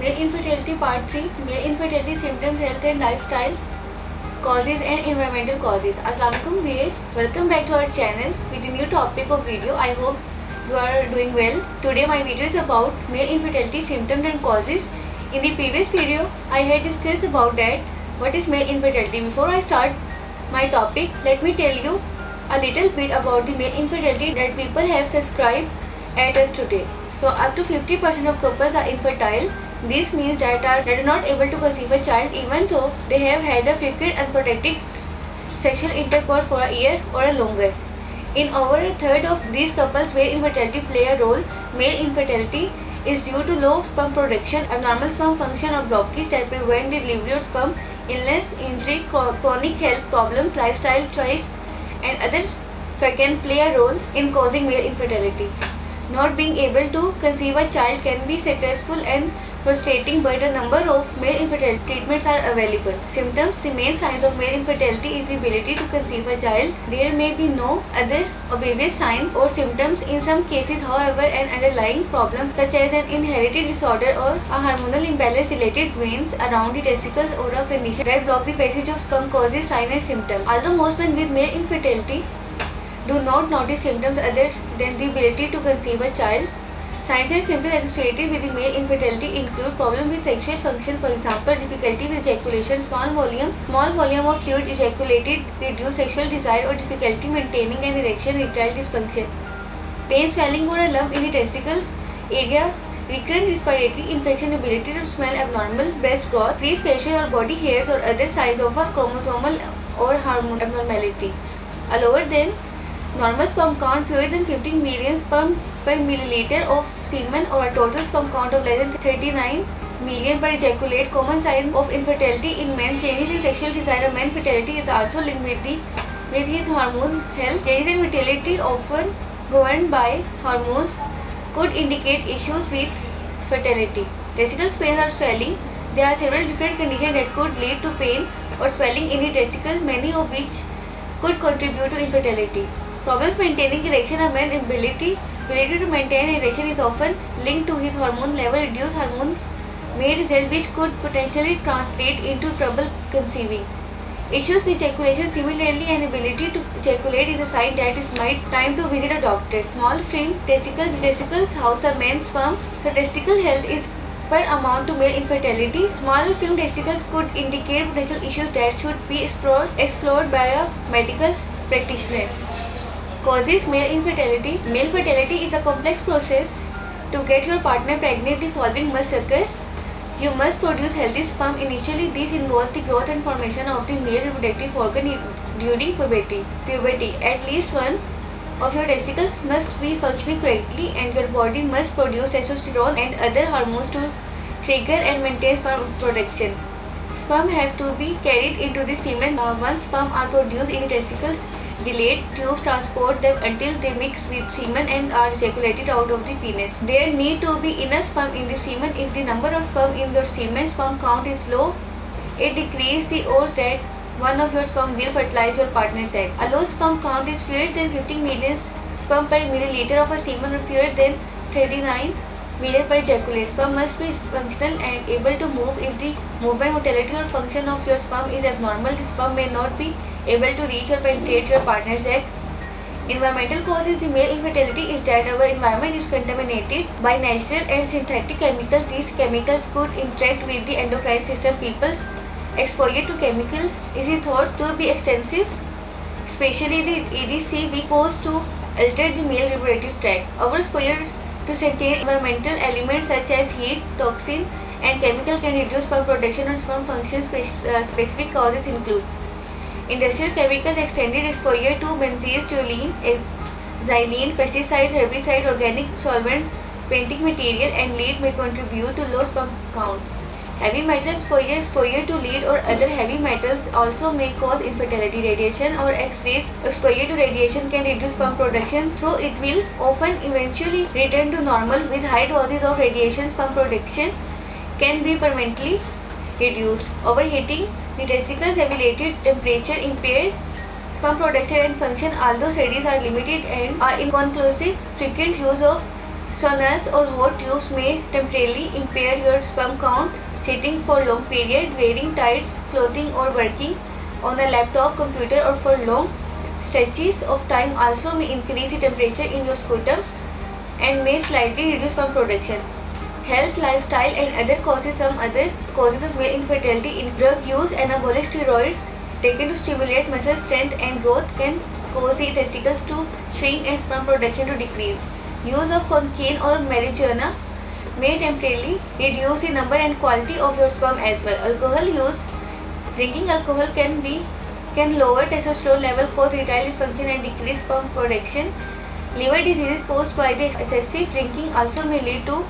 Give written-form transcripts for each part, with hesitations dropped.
Male infertility part 3. Male infertility symptoms, health and lifestyle, causes and environmental causes. Assalamualaikum viewers, welcome back to our channel with a new topic of video. I hope you are doing well. Today my video is about male infertility symptoms and causes. In the previous video I had discussed about that what is male infertility. Before I start my topic, let me tell you a little bit about the male infertility that people have subscribed at us today. So up to 50% of couples are infertile. This means that are not able to conceive a child even though they have had a frequent unprotected sexual intercourse for a year or longer. In over a third of these couples where infertility play a role, male infertility is due to low sperm production, abnormal sperm function or blockage that prevent the delivery of sperm, illness, injury, chronic health problems, lifestyle choice and other can play a role in causing male infertility. Not being able to conceive a child can be stressful and frustrating, but a number of male infertility treatments are available. Symptoms. The main signs of male infertility is the ability to conceive a child. There may be no other obvious signs or symptoms. In some cases, however, an underlying problem such as an inherited disorder or a hormonal imbalance related veins around the testicles or a condition that block the passage of sperm causes sign and symptoms. Although most men with male infertility do not notice symptoms other than the ability to conceive a child, signs and symptoms associated with the male infertility include problems with sexual function, for example, difficulty with ejaculation, small volume of fluid ejaculated, reduced sexual desire or difficulty maintaining an erection, erectile dysfunction, pain, swelling or a lump in the testicles area, recurrent respiratory infection, ability to smell abnormal breast growth, increased facial or body hairs or other signs of a chromosomal or hormone abnormality, a lower than normal sperm count, fewer than 15 million sperm per milliliter of semen or a total sperm count of less than 39 million per ejaculate. Common sign of infertility in men, changes in sexual desire. A man's fertility is also linked with his hormone health. Changes in fertility often governed by hormones could indicate issues with fertility. Testicles pain or swelling. There are several different conditions that could lead to pain or swelling in the testicles, many of which could contribute to infertility. Problems maintaining erection. A man's ability to maintain erection is often linked to his hormone level. Reduced hormones may result which could potentially translate into trouble conceiving. Issues with ejaculation. Similarly, an ability to ejaculate is a sign that it might time to visit a doctor. Small frame testicles. Testicles house a man's sperm, so testicle health is per amount to male infertility. Smaller frame testicles could indicate potential issues that should be explored by a medical practitioner. Causes male infertility. Male fertility is a complex process. To get your partner pregnant, the following must occur. You must produce healthy sperm. Initially, this involves the growth and formation of the male reproductive organ during puberty. At least one of your testicles must be functioning correctly and your body must produce testosterone and other hormones to trigger and maintain sperm production. Sperm have to be carried into the semen. Once sperm are produced in the testicles, delayed tubes transport them until they mix with semen and are ejaculated out of the penis. There need to be enough sperm in the semen. If the number of sperm in your semen sperm count is low, it decreases the odds that one of your sperm will fertilize your partner's egg. A low sperm count is fewer than 15 million sperm per milliliter of a semen or fewer than 39 million per ejaculate. Sperm must be functional and able to move. If the movement, motility or function of your sperm is abnormal, the sperm may not be able to reach or penetrate your partner's egg. Environmental causes. The male infertility is that our environment is contaminated by natural and synthetic chemicals. These chemicals could interact with the endocrine system. People's exposure to chemicals is thought to be extensive, especially the EDC, which pose to alter the male reproductive tract. Our exposure to certain environmental elements such as heat, toxin and chemical can reduce sperm production or sperm function. Specific causes include industrial chemicals, extended exposure to benzene, toluene, xylene, pesticides, herbicides, organic solvents, painting material and lead may contribute to low sperm counts. Heavy metal exposure to lead or other heavy metals also may cause infertility. Radiation or X-rays exposure to radiation can reduce sperm production, though it will often eventually return to normal. With high doses of radiation, sperm production can be permanently reduced. Overheating the testicles, elevated temperature impair sperm production and function. Although studies are limited and are inconclusive, frequent use of Saunas or hot tubes may temporarily impair your sperm count. Sitting for long period, wearing tights clothing or working on a laptop, computer or for long stretches of time also may increase the temperature in your scrotum and may slightly reduce sperm production. Health, lifestyle and other causes. Some other causes of male infertility in drug use. Anabolic steroids taken to stimulate muscle strength and growth can cause the testicles to shrink and sperm production to decrease. Use of cocaine or marijuana may temporarily reduce the number and quality of your sperm as well. Alcohol use. Drinking alcohol can lower testosterone level, cause erectile dysfunction and decrease sperm production. Liver diseases caused by the excessive drinking also may lead to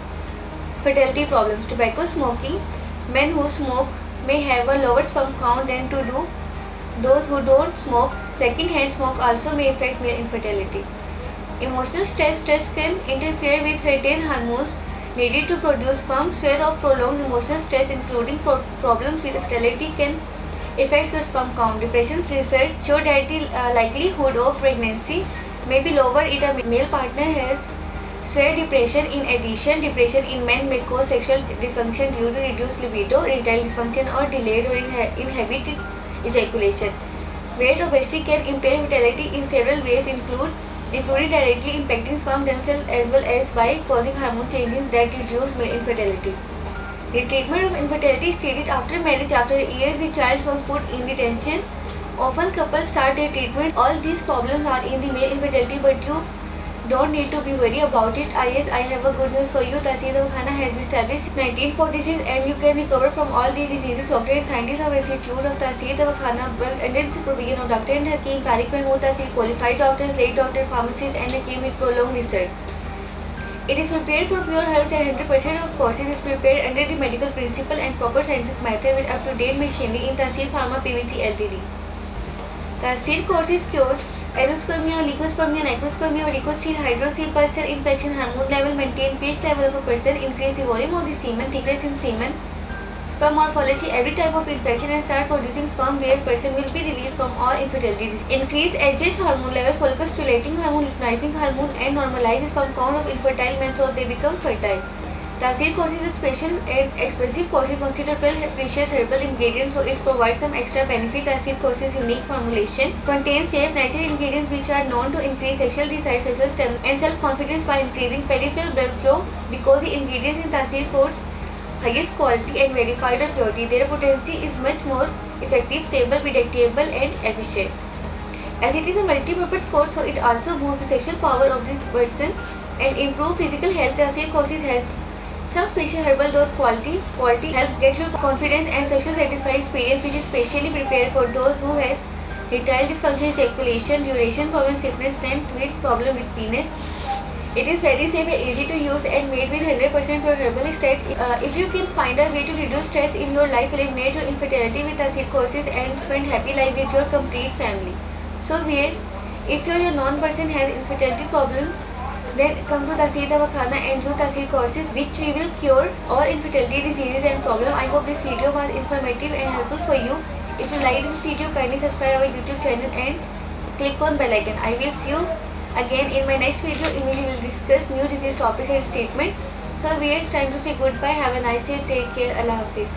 fertility problems. Tobacco smoking. Men who smoke may have a lower sperm count than those who don't smoke. Second-hand smoke also may affect male infertility. Emotional stress. Stress can interfere with certain hormones needed to produce sperm. Fear of prolonged emotional stress, including problems with fertility, can affect your sperm count. Depression. Research show that the likelihood of pregnancy may be lower if a male partner has severe depression. In addition, depression in men may cause sexual dysfunction due to reduced libido, erectile dysfunction or delayed or inhibited ejaculation. Weight. Obesity can impair fertility in several ways, including directly impacting sperm themselves as well as by causing hormone changes that reduce male infertility. The treatment of infertility is treated after marriage. After a year, the child was put in detention. Often couples start their treatment. All these problems are in the male infertility, but you don't need to be worried about it. Yes, I have a good news for you. Taseer Dawakhana has been established in 1946 and you can recover from all the diseases. Doctor and scientists of Institute of Taseer Dawakhana work under the supervision of Dr. and Hakeem Tariq Mahmood Taseer, qualified doctors, late doctor, pharmacists and Hakeem with prolonged research. It is prepared for pure health and 100% of courses is prepared under the medical principle and proper scientific method with up-to-date machinery in Taseer Pharma PVT Ltd. Taseer courses cures azoospermia, leucospermia, necrospermia, varicocele, hydrocele, pus cell infection, hormone level, maintain pH level of a person, increase the volume of the semen, thickness in semen, sperm morphology, every type of infection and start producing sperm where person will be relieved from all infertility. Increase HH hormone level, follicle stimulating hormone, luteinizing hormone and normalize the sperm count of infertile men so they become fertile. Taseer course is a special and expensive course. It consists of 12 precious herbal ingredients, so it provides some extra benefit. Taseer course's unique formulation contains safe natural ingredients which are known to increase sexual desire, sexual stamina and self-confidence by increasing peripheral blood flow. Because the ingredients in Taseer course highest quality and verified of purity, their potency is much more effective, stable, predictable and efficient. As it is a multi-purpose course, so it also boosts the sexual power of the person and improve physical health. Taseer courses has some special herbal dose quality help get your confidence and sexual satisfying experience, which is specially prepared for those who has erectile dysfunction, ejaculation, duration problem, stiffness, strength with problem with penis. It is very safe and easy to use and made with 100% pure herbal extract. If you can find a way to reduce stress in your life, eliminate your infertility with Taseer courses and spend happy life with your complete family. So weird. If your non-person has infertility problem, then come to Taseer Dawakhana and do Taseer courses, which we will cure all infertility diseases and problem. I hope this video was informative and helpful for you. If you like this video, kindly subscribe our YouTube channel and click on bell icon. I will see you again in my next video in which we will discuss new disease topics and statement. So it's time to say goodbye. Have a nice day. Take care. Allah Hafiz.